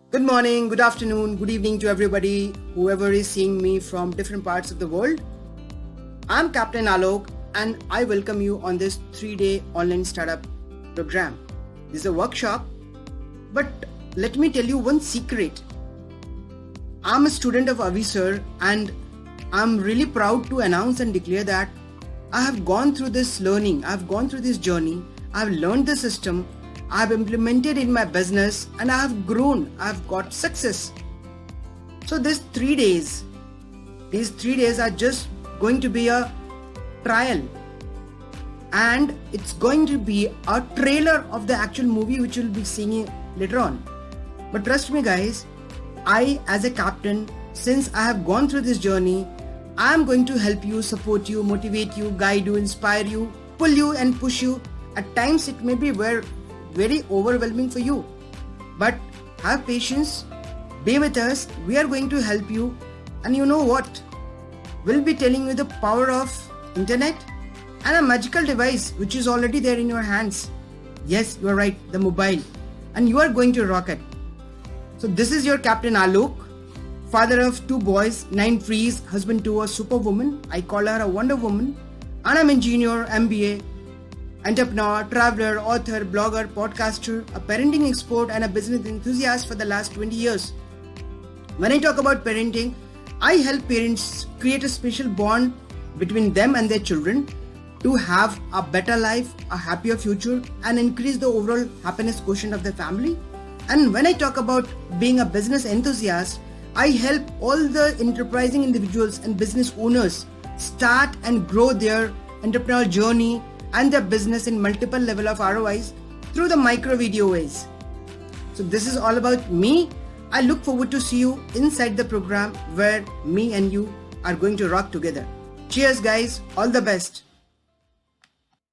Good morning, good afternoon, good evening to everybody, whoever is seeing me from different parts of the world. I'm Captain Alok and I welcome you on this 3-day online startup program. This is a workshop, but let me tell you one secret. I'm a student of Avi sir and I'm really proud to announce and declare that I have gone through this learning, I've gone through this journey, I've learned the system, I've implemented in my business and I have grown, I've got success. So these 3 days are just going to be a trial and it's going to be a trailer of the actual movie which you'll be seeing later on. But trust me guys, I as a captain, since I have gone through this journey, I am going to help you, support you, motivate you, guide you, inspire you, pull you and push you. At times it may be very overwhelming for you, but have patience, be with us, we are going to help you. And you know what, we'll be telling you the power of internet and a magical device which is already there in your hands. Yes, you are right, the mobile, and you are going to rock it. So this is your Captain Alok, father of 2 boys, 9 trees, husband to a superwoman. I call her a wonder woman, and I'm engineer, MBA, entrepreneur, traveler, author, blogger, podcaster, a parenting expert and a business enthusiast for the last 20 years. When I talk about parenting, I help parents create a special bond between them and their children to have a better life, a happier future, and increase the overall happiness quotient of the family. And when I talk about being a business enthusiast, I help all the enterprising individuals and business owners start and grow their entrepreneurial journey and their business in multiple level of ROIs through the micro video ways. So this is all about me. I look forward to see you inside the program where me and you are going to rock together. Cheers guys, all the best.